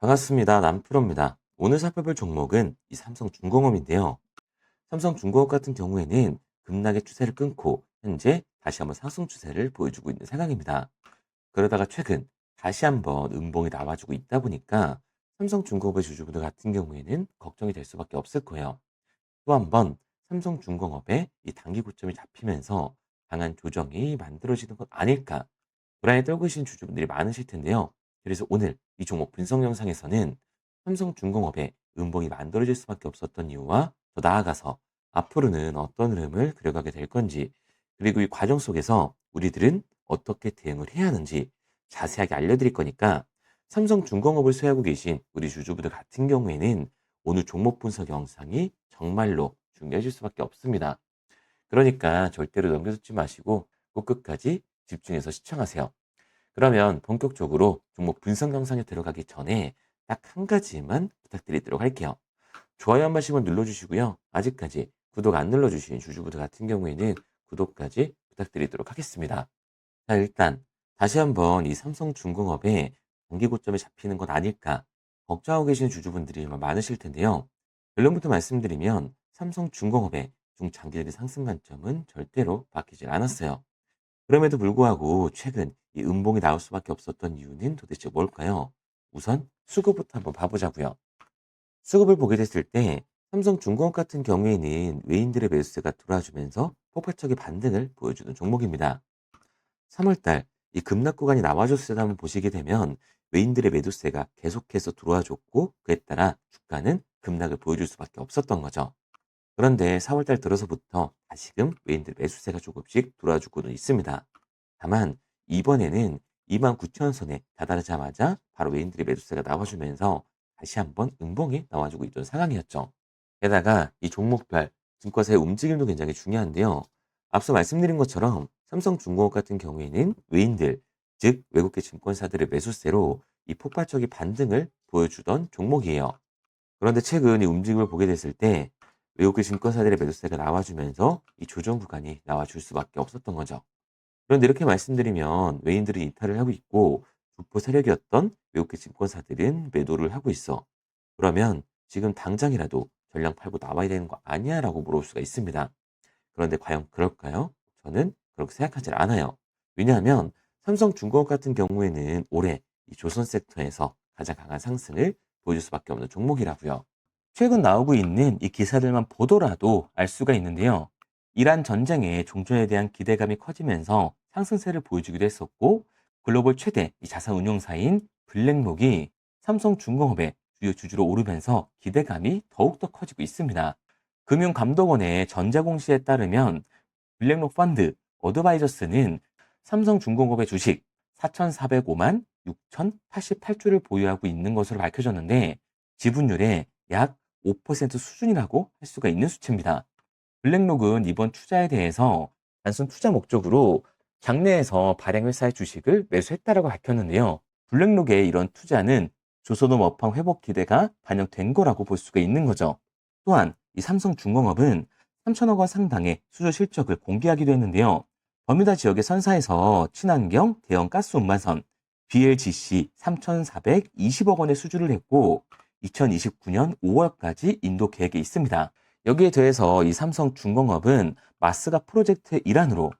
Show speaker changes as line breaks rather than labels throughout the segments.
반갑습니다. 남프로입니다. 오늘 살펴볼 종목은 이 삼성중공업인데요. 삼성중공업 같은 경우에는 급락의 추세를 끊고 현재 다시 한번 상승 추세를 보여주고 있는 상황입니다. 그러다가 최근 다시 한번 음봉이 나와주고 있다 보니까 삼성중공업의 주주분들 같은 경우에는 걱정이 될 수밖에 없을 거예요. 또 한 번 삼성중공업의 이 단기 고점이 잡히면서 강한 조정이 만들어지는 것 아닐까 불안에 떨고 계신 주주분들이 많으실 텐데요. 그래서 오늘 이 종목 분석 영상에서는 삼성중공업의 음봉이 만들어질 수밖에 없었던 이유와 더 나아가서 앞으로는 어떤 흐름을 그려가게 될 건지, 그리고 이 과정 속에서 우리들은 어떻게 대응을 해야 하는지 자세하게 알려드릴 거니까 삼성중공업을 소유하고 계신 우리 주주분들 같은 경우에는 오늘 종목 분석 영상이 정말로 중요해질 수밖에 없습니다. 그러니까 절대로 넘겨듣지 마시고 꼭 끝까지 집중해서 시청하세요. 그러면 본격적으로 종목 분석 영상에 들어가기 전에 딱 한 가지만 부탁드리도록 할게요. 좋아요 한 번씩만 눌러주시고요. 아직까지 구독 안 눌러주신 주주분들 같은 경우에는 구독까지 부탁드리도록 하겠습니다. 자, 일단 다시 한번 이 삼성중공업의 단기 고점에 잡히는 건 아닐까 걱정하고 계시는 주주분들이 많으실 텐데요. 결론부터 말씀드리면 삼성중공업의 중장기적인 상승 관점은 절대로 바뀌질 않았어요. 그럼에도 불구하고 최근 이 음봉이 나올 수밖에 없었던 이유는 도대체 뭘까요? 우선 수급부터 한번 봐보자고요. 수급을 보게 됐을 때 삼성중공업 같은 경우에는 외인들의 매수세가 돌아주면서 폭발적인 반등을 보여주는 종목입니다. 3월달 이 급락 구간이 나와줬을 때 한번 보시게 되면 외인들의 매도세가 계속해서 들어와줬고 그에 따라 주가는 급락을 보여줄 수밖에 없었던 거죠. 그런데 4월달 들어서부터 다시금 외인들 매수세가 조금씩 들어와주고는 있습니다. 다만 이번에는 29,000선에 다다르자마자 바로 외인들의 매수세가 나와주면서 다시 한번 음봉이 나와주고 있던 상황이었죠. 게다가 이 종목별 증권사의 움직임도 굉장히 중요한데요. 앞서 말씀드린 것처럼 삼성중공업 같은 경우에는 외인들, 즉 외국계 증권사들의 매수세로 이 폭발적인 반등을 보여주던 종목이에요. 그런데 최근 이 움직임을 보게 됐을 때 외국계 증권사들의 매수세가 나와주면서 이 조정 구간이 나와줄 수밖에 없었던 거죠. 그런데 이렇게 말씀드리면 외인들이 이탈을 하고 있고 주포 세력이었던 외국계 증권사들은 매도를 하고 있어. 그러면 지금 당장이라도 전량 팔고 나와야 되는 거 아니야? 라고 물어볼 수가 있습니다. 그런데 과연 그럴까요? 저는 그렇게 생각하지 않아요. 왜냐하면 삼성중공업 같은 경우에는 올해 이 조선 섹터에서 가장 강한 상승을 보여줄 수밖에 없는 종목이라고요. 최근 나오고 있는 이 기사들만 보더라도 알 수가 있는데요. 이란 전쟁에 종전에 대한 기대감이 커지면서 상승세를 보여주기도 했었고 글로벌 최대 이 자산 운용사인 블랙록이 삼성중공업의 주요 주주로 오르면서 기대감이 더욱더 커지고 있습니다. 금융감독원의 전자공시에 따르면 블랙록 펀드 어드바이저스는 삼성중공업의 주식 4,405만 6,088주를 보유하고 있는 것으로 밝혀졌는데 지분율의 약 5% 수준이라고 할 수가 있는 수치입니다. 블랙록은 이번 투자에 대해서 단순 투자 목적으로 장내에서 발행 회사의 주식을 매수했다라고 밝혔는데요. 블랙록의 이런 투자는 조선업 업황 회복 기대가 반영된 거라고 볼 수가 있는 거죠. 또한 이 삼성중공업은 3천억 원 상당의 수주 실적을 공개하기도 했는데요. 버뮤다 지역의 선사에서 친환경 대형 가스 운반선 BLGC 3,420억 원의 수주를 했고 2029년 5월까지 인도 계획에 있습니다. 여기에 더해서 이 삼성중공업은 마스가 프로젝트의 일환으로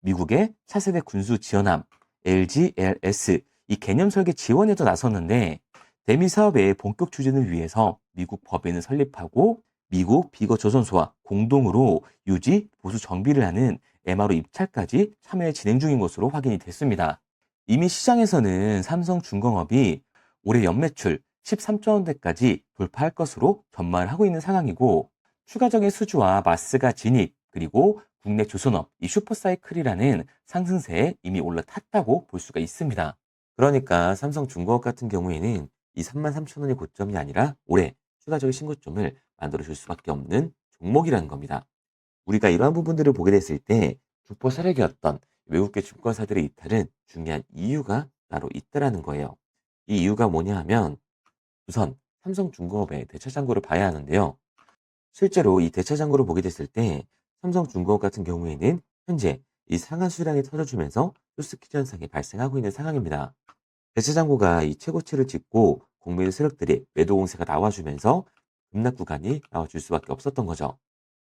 미국의 차세대 군수 지원함 LGLS 이 개념 설계 지원에도 나섰는데 대미 사업의 본격 추진을 위해서 미국 법인을 설립하고 미국 비거 조선소와 공동으로 유지 보수 정비를 하는 MRO 입찰까지 참여 진행 중인 것으로 확인이 됐습니다. 이미 시장에서는 삼성중공업이 올해 연매출 13조 원대까지 돌파할 것으로 전망을 하고 있는 상황이고 추가적인 수주와 마스가 진입 그리고 국내 조선업 이 슈퍼사이클이라는 상승세에 이미 올라탔다고 볼 수가 있습니다. 그러니까 삼성중공업 같은 경우에는 이 33,000원이 고점이 아니라 올해 추가적인 신고점을 만들어줄 수밖에 없는 종목이라는 겁니다. 우리가 이러한 부분들을 보게 됐을 때 주포 세력이었던 외국계 증권사들의 이탈은 중요한 이유가 따로 있다라는 거예요. 이 이유가 뭐냐 하면 우선 삼성중공업의 대차장고를 봐야 하는데요. 실제로 이 대차장고를 보게 됐을 때 삼성중공업 같은 경우에는 현재 이 상한 수량이 터져주면서 쇼스키 현상이 발생하고 있는 상황입니다. 대차장고가 이 최고치를 찍고 공매도 세력들이 매도 공세가 나와주면서 급락 구간이 나와줄 수밖에 없었던 거죠.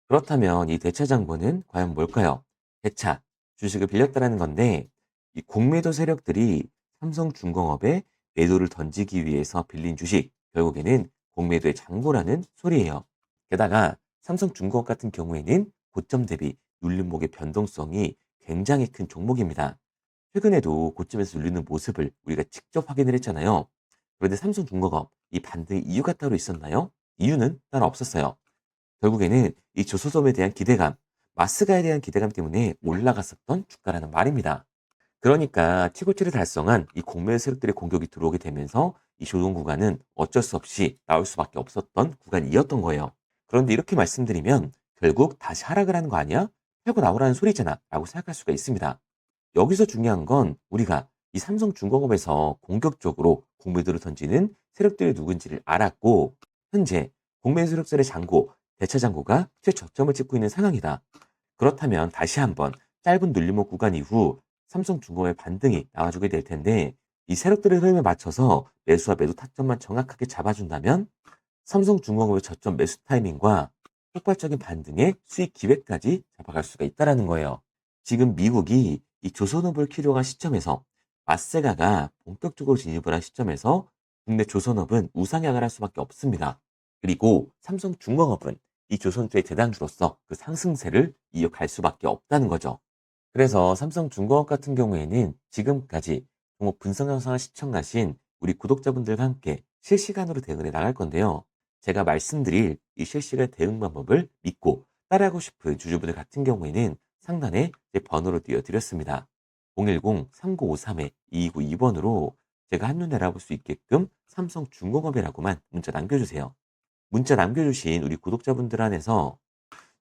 그렇다면 이 대차 장부는 과연 뭘까요? 대차, 주식을 빌렸다라는 건데 이 공매도 세력들이 삼성중공업에 매도를 던지기 위해서 빌린 주식, 결국에는 공매도의 장부라는 소리예요. 게다가 삼성중공업 같은 경우에는 고점 대비 눌림목의 변동성이 굉장히 큰 종목입니다. 최근에도 고점에서 눌리는 모습을 우리가 직접 확인을 했잖아요. 그런데 삼성중공업 이 반등의 이유가 따로 있었나요? 이유는 따로 없었어요. 결국에는 이 조소섬에 대한 기대감, 마스가에 대한 기대감 때문에 올라갔었던 주가라는 말입니다. 그러니까 최고치를 달성한 이 공매도 세력들의 공격이 들어오게 되면서 이 조정 구간은 어쩔 수 없이 나올 수밖에 없었던 구간이었던 거예요. 그런데 이렇게 말씀드리면 결국 다시 하락을 하는 거 아니야? 팔고 나오라는 소리잖아 라고 생각할 수가 있습니다. 여기서 중요한 건 우리가 이 삼성중공업에서 공격적으로 공매도를 던지는 세력들이 누군지를 알았고 현재 공매도 세력들의 잔고, 대차 잔고가 최저점을 찍고 있는 상황이다. 그렇다면 다시 한번 짧은 눌림목 구간 이후 삼성중공업의 반등이 나와주게 될 텐데 이 세력들의 흐름에 맞춰서 매수와 매도 타점만 정확하게 잡아준다면 삼성중공업의 저점 매수 타이밍과 폭발적인 반등의 수익 기회까지 잡아갈 수가 있다는 거예요. 지금 미국이 이 조선업을 필요한 시점에서 마세가가 본격적으로 진입을 한 시점에서 국내 조선업은 우상향을 할 수밖에 없습니다. 그리고 삼성중공업은 이 조선주의 대장주로서 그 상승세를 이어갈 수밖에 없다는 거죠. 그래서 삼성중공업 같은 경우에는 지금까지 종목 분석 영상을 시청하신 우리 구독자분들과 함께 실시간으로 대응해 나갈 건데요. 제가 말씀드릴 이 실시간 대응 방법을 믿고 따라하고 싶은 주주분들 같은 경우에는 상단에 제 번호로 띄워드렸습니다. 010-3953-2292번으로 제가 한눈에 알아볼 수 있게끔 삼성중공업이라고만 문자 남겨주세요. 문자 남겨주신 우리 구독자분들 안에서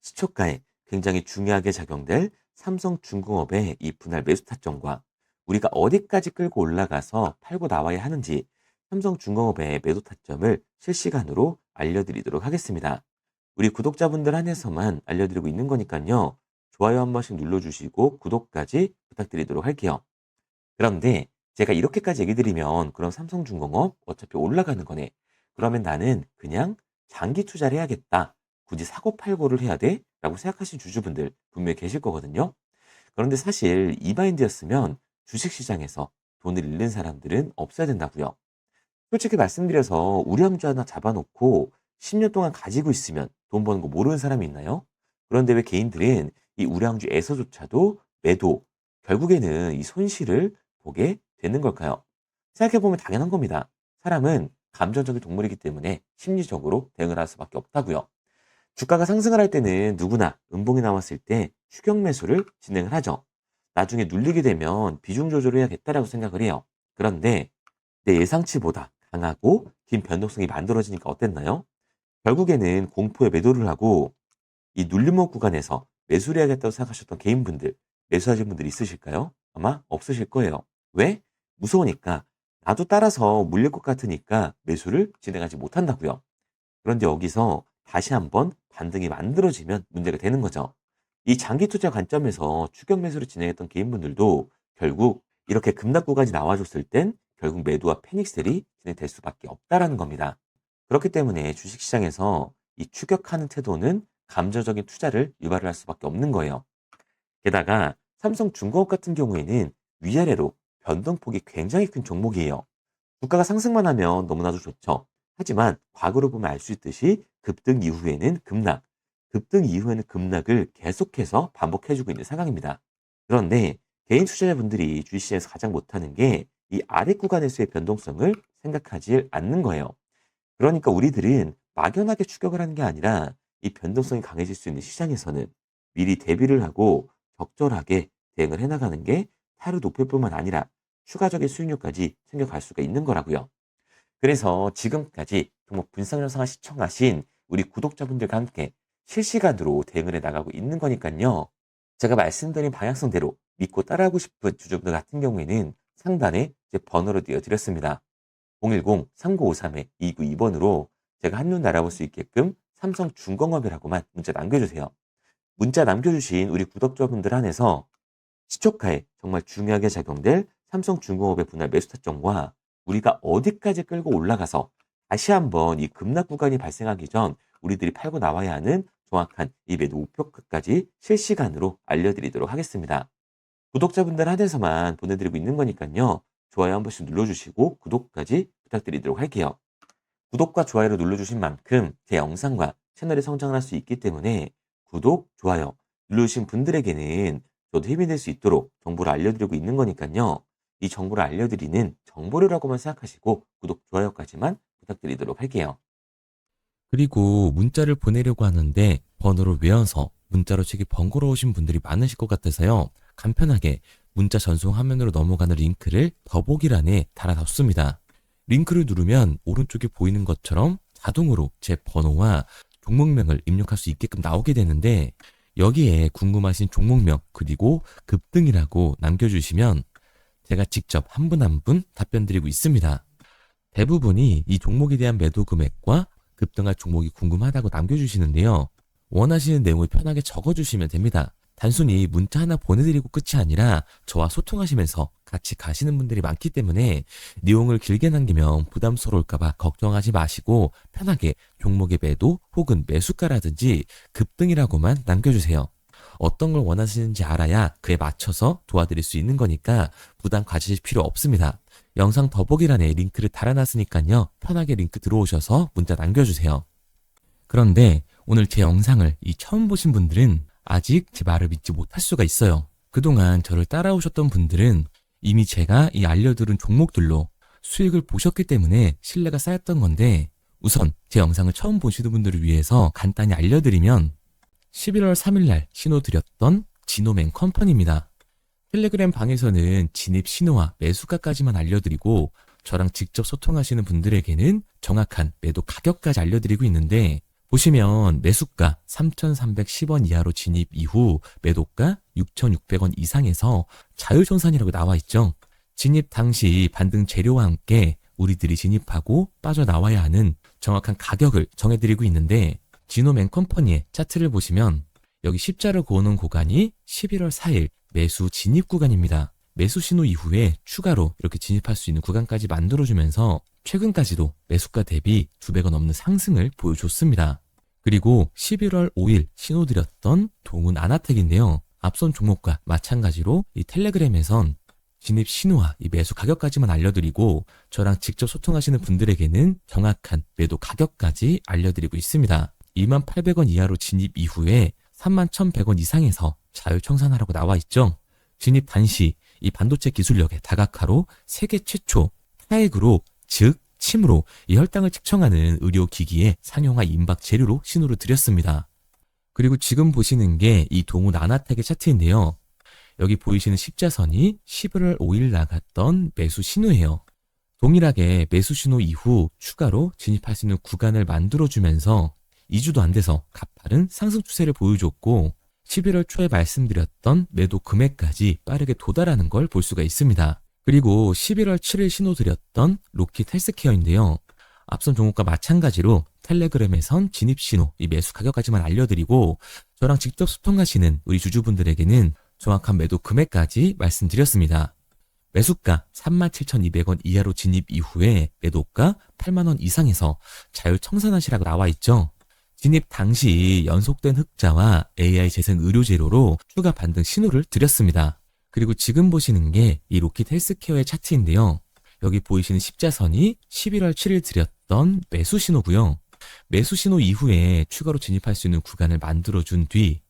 시초가에 굉장히 중요하게 작용될 삼성중공업의 이 분할 매수 타점과 우리가 어디까지 끌고 올라가서 팔고 나와야 하는지 삼성중공업의 매도 타점을 실시간으로 알려드리도록 하겠습니다. 우리 구독자분들 한해서만 알려드리고 있는 거니까요. 좋아요 한 번씩 눌러주시고 구독까지 부탁드리도록 할게요. 그런데 제가 이렇게까지 얘기 드리면 그럼 삼성중공업 어차피 올라가는 거네. 그러면 나는 그냥 장기 투자를 해야겠다. 굳이 사고 팔고를 해야 돼? 라고 생각하시는 주주분들 분명히 계실 거거든요. 그런데 사실 이 마인드였으면 주식시장에서 돈을 잃는 사람들은 없어야 된다고요. 솔직히 말씀드려서 우량주 하나 잡아놓고 10년 동안 가지고 있으면 돈 버는 거 모르는 사람이 있나요? 그런데 왜 개인들은 이 우량주에서조차도 매도, 결국에는 이 손실을 보게 되는 걸까요? 생각해보면 당연한 겁니다. 사람은 감정적인 동물이기 때문에 심리적으로 대응을 할 수밖에 없다고요. 주가가 상승을 할 때는 누구나 음봉이 나왔을 때 추격 매수를 진행을 하죠. 나중에 눌리게 되면 비중 조절을 해야겠다라고 생각을 해요. 그런데 내 예상치보다 강하고 긴 변동성이 만들어지니까 어땠나요? 결국에는 공포에 매도를 하고 이 눌림목 구간에서 매수를 해야겠다고 생각하셨던 개인분들, 매수하신 분들 있으실까요? 아마 없으실 거예요. 왜? 무서우니까. 나도 따라서 물릴 것 같으니까 매수를 진행하지 못한다고요. 그런데 여기서 다시 한번 반등이 만들어지면 문제가 되는 거죠. 이 장기 투자 관점에서 추격 매수를 진행했던 개인분들도 결국 이렇게 급락 구간이 나와줬을 땐 결국 매도와 패닉셀이 진행될 수밖에 없다라는 겁니다. 그렇기 때문에 주식시장에서 이 추격하는 태도는 감정적인 투자를 유발을 할 수밖에 없는 거예요. 게다가 삼성중공업 같은 경우에는 위아래로 변동폭이 굉장히 큰 종목이에요. 주가가 상승만 하면 너무나도 좋죠. 하지만 과거로 보면 알 수 있듯이 급등 이후에는 급락, 급등 이후에는 급락을 계속해서 반복해주고 있는 상황입니다. 그런데 개인 투자자분들이 주식시장에서 가장 못하는 게 이 아래 구간에서의 변동성을 생각하지 않는 거예요. 그러니까 우리들은 막연하게 추격을 하는 게 아니라 이 변동성이 강해질 수 있는 시장에서는 미리 대비를 하고 적절하게 대응을 해나가는 게 타이를 높일 뿐만 아니라 추가적인 수익률까지 챙겨갈 수가 있는 거라고요. 그래서 지금까지 종목 분석 영상을 시청하신 우리 구독자분들과 함께 실시간으로 대응을 해 나가고 있는 거니까요. 제가 말씀드린 방향성대로 믿고 따라하고 싶은 주주분들 같은 경우에는 상단에 제 번호로 띄워드렸습니다. 010-3953-2922번으로 제가 한눈 알아볼 수 있게끔 삼성중공업이라고만 문자 남겨주세요. 문자 남겨주신 우리 구독자분들 한해서 시초가에 정말 중요하게 작용될 삼성중공업의 분할 매수 타점과 우리가 어디까지 끌고 올라가서 다시 한번 이 급락 구간이 발생하기 전 우리들이 팔고 나와야 하는 정확한 이 매도 목표가까지 실시간으로 알려드리도록 하겠습니다. 구독자분들 한해서만 보내드리고 있는 거니까요. 좋아요 한 번씩 눌러주시고 구독까지 부탁드리도록 할게요. 구독과 좋아요를 눌러주신 만큼 제 영상과 채널이 성장을 할 수 있기 때문에 구독, 좋아요 눌러주신 분들에게는 저도 힘이 될 수 있도록 정보를 알려드리고 있는 거니까요. 이 정보를 알려드리는 정보료라고만 생각하시고 구독, 좋아요까지만 부탁드리도록 할게요.
그리고 문자를 보내려고 하는데 번호를 외워서 문자로 치기 번거로우신 분들이 많으실 것 같아서요. 간편하게 문자 전송 화면으로 넘어가는 링크를 더보기란에 달아놨습니다. 링크를 누르면 오른쪽에 보이는 것처럼 자동으로 제 번호와 종목명을 입력할 수 있게끔 나오게 되는데 여기에 궁금하신 종목명 그리고 급등이라고 남겨주시면 제가 직접 한 분 한 분 답변 드리고 있습니다. 대부분이 이 종목에 대한 매도 금액과 급등할 종목이 궁금하다고 남겨주시는데요. 원하시는 내용을 편하게 적어주시면 됩니다. 단순히 문자 하나 보내드리고 끝이 아니라 저와 소통하시면서 같이 가시는 분들이 많기 때문에 내용을 길게 남기면 부담스러울까봐 걱정하지 마시고 편하게 종목의 매도 혹은 매수가라든지 급등이라고만 남겨주세요. 어떤 걸 원하시는지 알아야 그에 맞춰서 도와드릴 수 있는 거니까 부담 가지실 필요 없습니다. 영상 더보기란에 링크를 달아놨으니까요. 편하게 링크 들어오셔서 문자 남겨주세요. 그런데 오늘 제 영상을 처음 보신 분들은 아직 제 말을 믿지 못할 수가 있어요. 그동안 저를 따라오셨던 분들은 이미 제가 알려드린 종목들로 수익을 보셨기 때문에 신뢰가 쌓였던 건데 우선 제 영상을 처음 보시는 분들을 위해서 간단히 알려드리면 11월 3일날 신호드렸던 지노맨 컴퍼니입니다. 텔레그램 방에서는 진입 신호와 매수가까지만 알려드리고 저랑 직접 소통하시는 분들에게는 정확한 매도 가격까지 알려드리고 있는데 보시면 매수가 3,310원 이하로 진입 이후 매도가 6,600원 이상에서 자율청산이라고 나와 있죠. 진입 당시 반등 재료와 함께 우리들이 진입하고 빠져나와야 하는 정확한 가격을 정해드리고 있는데 지노맨 컴퍼니의 차트를 보시면 여기 십자를 그어놓은 구간이 11월 4일 매수 진입 구간입니다. 매수 신호 이후에 추가로 이렇게 진입할 수 있는 구간까지 만들어주면서 최근까지도 매수가 대비 2배가 넘는 상승을 보여줬습니다. 그리고 11월 5일 신호드렸던 동훈 아나텍인데요. 앞선 종목과 마찬가지로 이 텔레그램에선 진입 신호와 이 매수 가격까지만 알려드리고 저랑 직접 소통하시는 분들에게는 정확한 매도 가격까지 알려드리고 있습니다. 28,000원 이하로 진입 이후에 31,100원 이상에서 자율청산하라고 나와 있죠. 진입 단시 이 반도체 기술력의 다각화로 세계 최초 타액으로 즉 침으로 이 혈당을 측정하는 의료기기의 상용화 임박 재료로 신호를 드렸습니다. 그리고 지금 보시는 게 이 동훈 아나텍의 차트인데요. 여기 보이시는 십자선이 11월 5일 나갔던 매수 신호예요. 동일하게 매수 신호 이후 추가로 진입할 수 있는 구간을 만들어주면서 2주도 안 돼서 가파른 상승 추세를 보여줬고 11월 초에 말씀드렸던 매도 금액까지 빠르게 도달하는 걸 볼 수가 있습니다. 그리고 11월 7일 신호드렸던 로킷 헬스케어인데요. 앞선 종목과 마찬가지로 텔레그램에선 진입 신호, 이 매수 가격까지만 알려드리고 저랑 직접 소통하시는 우리 주주분들에게는 정확한 매도 금액까지 말씀드렸습니다. 매수가 37,200원 이하로 진입 이후에 매도가 8만원 이상에서 자율청산하시라고 나와 있죠. 진입 당시 연속된 흑자와 AI 재생 의료 재료로 추가 반등 신호를 드렸습니다. 그리고 지금 보시는 게 이 로킷 헬스케어의 차트인데요. 여기 보이시는 십자선이 11월 7일 드렸던 매수 신호고요. 매수 신호 이후에 추가로 진입할 수 있는 구간을 만들어준 뒤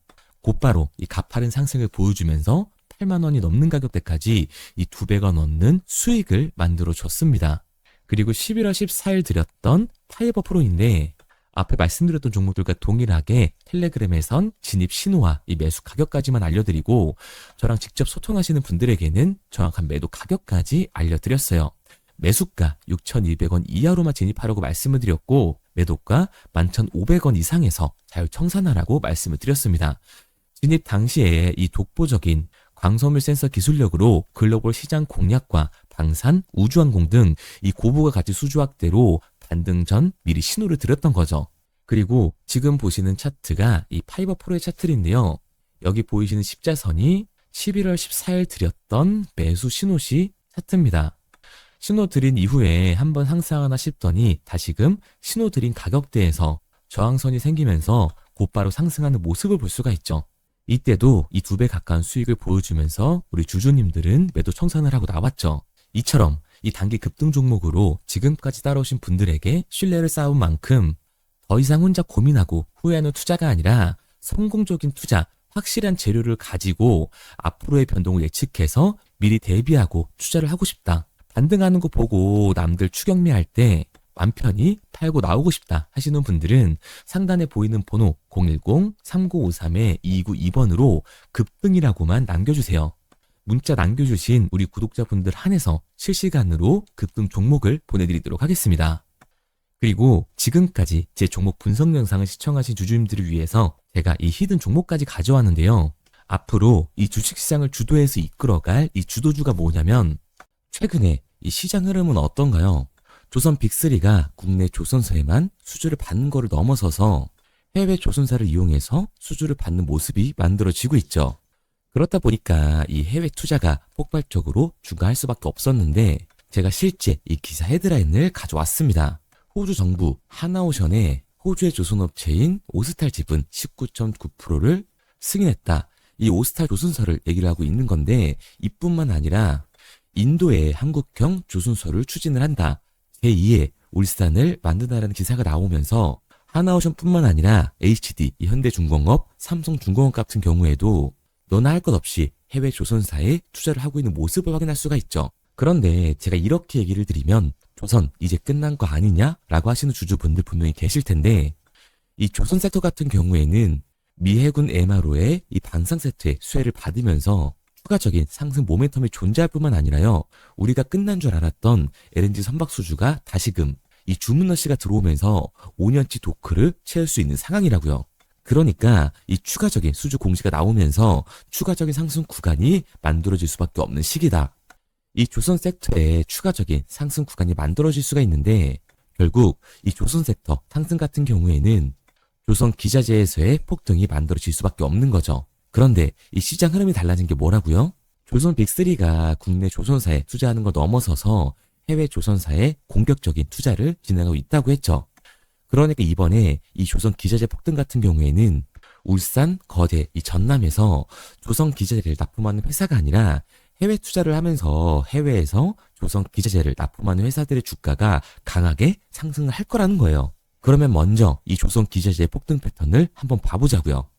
곧바로 이 가파른 상승을 보여주면서 8만 원이 넘는 가격대까지 이 2배가 넘는 수익을 만들어줬습니다. 그리고 11월 14일 드렸던 파이버 프로인데 앞에 말씀드렸던 종목들과 동일하게 텔레그램에선 진입 신호와 이 매수 가격까지만 알려드리고 저랑 직접 소통하시는 분들에게는 정확한 매도 가격까지 알려드렸어요. 매수가 6,200원 이하로만 진입하라고 말씀을 드렸고 매도가 11,500원 이상에서 자율청산하라고 말씀을 드렸습니다. 진입 당시에 이 독보적인 광섬유 센서 기술력으로 글로벌 시장 공략과 방산, 우주항공 등 이 고부가 가치 수주 확대로 반등 전 미리 신호를 드렸던 거죠. 그리고 지금 보시는 차트가 이 파이버 프로의 차트인데요. 여기 보이시는 십자선이 11월 14일 드렸던 매수 신호시 차트입니다. 신호 드린 이후에 한번 상승하나 싶더니 다시금 신호 드린 가격대에서 저항선이 생기면서 곧바로 상승하는 모습을 볼 수가 있죠. 이때도 이 2배 가까운 수익을 보여주면서 우리 주주님들은 매도 청산을 하고 나왔죠. 이처럼 이 단기 급등 종목으로 지금까지 따라오신 분들에게 신뢰를 쌓은 만큼 더 이상 혼자 고민하고 후회하는 투자가 아니라 성공적인 투자, 확실한 재료를 가지고 앞으로의 변동을 예측해서 미리 대비하고 투자를 하고 싶다. 반등하는 거 보고 남들 추격매할 때 맘 편히 팔고 나오고 싶다 하시는 분들은 상단에 보이는 번호 010-3953-2292번으로 급등이라고만 남겨주세요. 문자 남겨주신 우리 구독자분들 한해서 실시간으로 급등 종목을 보내드리도록 하겠습니다. 그리고 지금까지 제 종목 분석 영상을 시청하신 주주님들을 위해서 제가 이 히든 종목까지 가져왔는데요. 앞으로 이 주식시장을 주도해서 이끌어갈 이 주도주가 뭐냐면 최근에 이 시장 흐름은 어떤가요? 조선 빅3가 국내 조선사에만 수주를 받는 거를 넘어서서 해외 조선사를 이용해서 수주를 받는 모습이 만들어지고 있죠. 그렇다 보니까 이 해외 투자가 폭발적으로 증가할 수밖에 없었는데 제가 실제 이 기사 헤드라인을 가져왔습니다. 호주 정부 하나오션에 호주의 조선업체인 오스탈 지분 19.9%를 승인했다. 이 오스탈 조선사를 얘기를 하고 있는 건데 이뿐만 아니라 인도의 한국형 조선소를 추진을 한다. 제2의 울산을 만든다라는 기사가 나오면서 하나오션뿐만 아니라 HD, 현대중공업, 삼성중공업 같은 경우에도 너나 할 것 없이 해외 조선사에 투자를 하고 있는 모습을 확인할 수가 있죠. 그런데 제가 이렇게 얘기를 드리면 조선 이제 끝난 거 아니냐라고 하시는 주주분들 분명히 계실 텐데 이 조선 섹터 같은 경우에는 미 해군 MRO의 이 방산 세트의 수혜를 받으면서 추가적인 상승 모멘텀이 존재할 뿐만 아니라요. 우리가 끝난 줄 알았던 LNG 선박 수주가 다시금 이 주문러시가 들어오면서 5년치 도크를 채울 수 있는 상황이라고요. 그러니까 이 추가적인 수주 공시가 나오면서 추가적인 상승 구간이 만들어질 수밖에 없는 시기다. 이 조선 섹터에 추가적인 상승 구간이 만들어질 수가 있는데 결국 이 조선 섹터 상승 같은 경우에는 조선 기자재에서의 폭등이 만들어질 수밖에 없는 거죠. 그런데 이 시장 흐름이 달라진 게 뭐라고요? 조선 빅3가 국내 조선사에 투자하는 걸 넘어서서 해외 조선사에 공격적인 투자를 진행하고 있다고 했죠. 그러니까 이번에 이 조선 기자재 폭등 같은 경우에는 울산, 거대, 이 전남에서 조선 기자재를 납품하는 회사가 아니라 해외 투자를 하면서 해외에서 조선 기자재를 납품하는 회사들의 주가가 강하게 상승을 할 거라는 거예요. 그러면 먼저 이 조선 기자재 폭등 패턴을 한번 봐보자고요.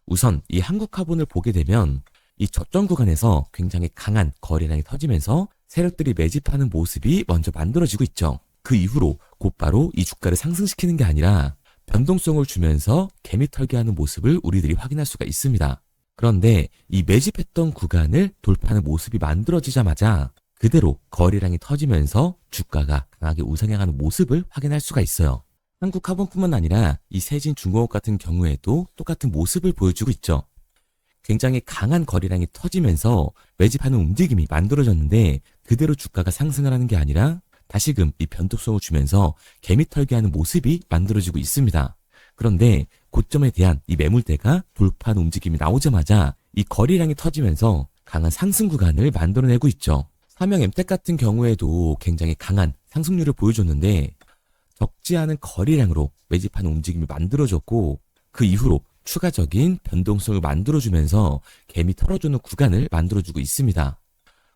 우선 이 한국화본을 보게 되면 이 저점 구간에서 굉장히 강한 거래량이 터지면서 세력들이 매집하는 모습이 먼저 만들어지고 있죠. 그 이후로 곧바로 이 주가를 상승시키는 게 아니라 변동성을 주면서 개미 털기하는 모습을 우리들이 확인할 수가 있습니다. 그런데 이 매집했던 구간을 돌파하는 모습이 만들어지자마자 그대로 거래량이 터지면서 주가가 강하게 우상향하는 모습을 확인할 수가 있어요. 한국화본뿐만 아니라 이 세진중공업 같은 경우에도 똑같은 모습을 보여주고 있죠. 굉장히 강한 거래량이 터지면서 매집하는 움직임이 만들어졌는데 그대로 주가가 상승을 하는 게 아니라 다시금 이 변동성을 주면서 개미 털기하는 모습이 만들어지고 있습니다. 그런데 고점에 대한 이 매물대가 돌파하는 움직임이 나오자마자 이 거래량이 터지면서 강한 상승 구간을 만들어내고 있죠. 삼형 엠텍 같은 경우에도 굉장히 강한 상승률을 보여줬는데 적지 않은 거래량으로 매집하는 움직임이 만들어졌고 그 이후로 추가적인 변동성을 만들어주면서 개미 털어주는 구간을 만들어주고 있습니다.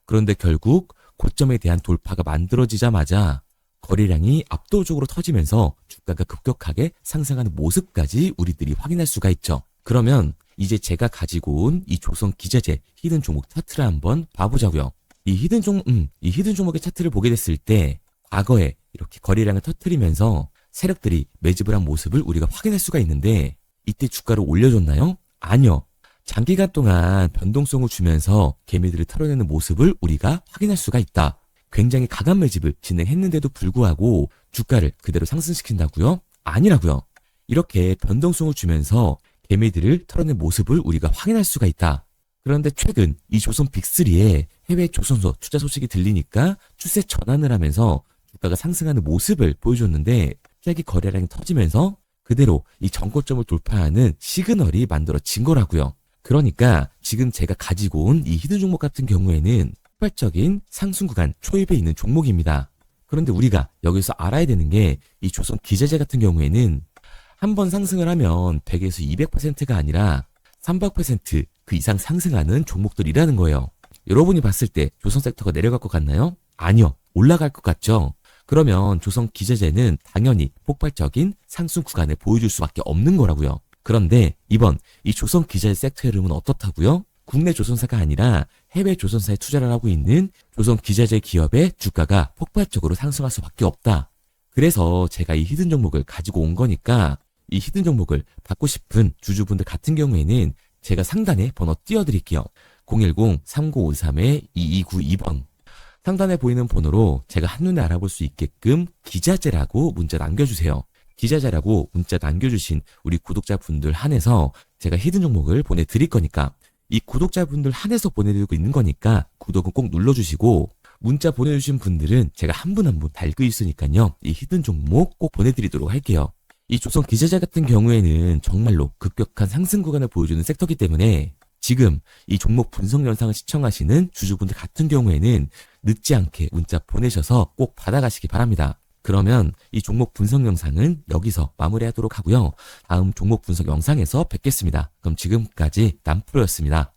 그런데 결국 고점에 대한 돌파가 만들어지자마자 거래량이 압도적으로 터지면서 주가가 급격하게 상승하는 모습까지 우리들이 확인할 수가 있죠. 그러면 이제 제가 가지고 온 이 조선 기자재 히든 종목 차트를 한번 봐보자고요. 이 히든 종목의 차트를 보게 됐을 때 과거에 이렇게 거래량을 터뜨리면서 세력들이 매집을 한 모습을 우리가 확인할 수가 있는데 이때 주가를 올려줬나요? 아니요. 장기간 동안 변동성을 주면서 개미들을 털어내는 모습을 우리가 확인할 수가 있다. 굉장히 강한 매집을 진행했는데도 불구하고 주가를 그대로 상승시킨다고요? 아니라고요. 이렇게 변동성을 주면서 개미들을 털어낸 모습을 우리가 확인할 수가 있다. 그런데 최근 이 조선 빅3의 해외 조선소 투자 소식이 들리니까 추세 전환을 하면서 주가가 상승하는 모습을 보여줬는데 갑자기 거래량이 터지면서 그대로 이 전고점을 돌파하는 시그널이 만들어진 거라고요. 그러니까 지금 제가 가지고 온 이 히든 종목 같은 경우에는 폭발적인 상승 구간 초입에 있는 종목입니다. 그런데 우리가 여기서 알아야 되는 게 이 조선 기자재 같은 경우에는 한 번 상승을 하면 100에서 200%가 아니라 300% 그 이상 상승하는 종목들이라는 거예요. 여러분이 봤을 때 조선 섹터가 내려갈 것 같나요? 아니요. 올라갈 것 같죠? 그러면 조선 기자재는 당연히 폭발적인 상승 구간을 보여줄 수밖에 없는 거라고요. 그런데 이번 이 조선 기자재 섹터 흐름은 어떻다고요? 국내 조선사가 아니라 해외 조선사에 투자를 하고 있는 조선 기자재 기업의 주가가 폭발적으로 상승할 수밖에 없다. 그래서 제가 이 히든 종목을 가지고 온 거니까 이 히든 종목을 받고 싶은 주주분들 같은 경우에는 제가 상단에 번호 띄워드릴게요. 010-3953-2292번. 상단에 보이는 번호로 제가 한눈에 알아볼 수 있게끔 기자재라고 문자 남겨주세요. 기자재라고 문자 남겨주신 우리 구독자분들 한해서 제가 히든 종목을 보내드릴 거니까 이 구독자분들 한해서 보내드리고 있는 거니까 구독은 꼭 눌러주시고 문자 보내주신 분들은 제가 한 분 한 분 달고 있으니까요. 이 히든 종목 꼭 보내드리도록 할게요. 이 조선 기자재 같은 경우에는 정말로 급격한 상승 구간을 보여주는 섹터이기 때문에 지금 이 종목 분석 영상을 시청하시는 주주분들 같은 경우에는 늦지 않게 문자 보내셔서 꼭 받아가시기 바랍니다. 그러면 이 종목 분석 영상은 여기서 마무리하도록 하고요. 다음 종목 분석 영상에서 뵙겠습니다. 그럼 지금까지 남프로였습니다.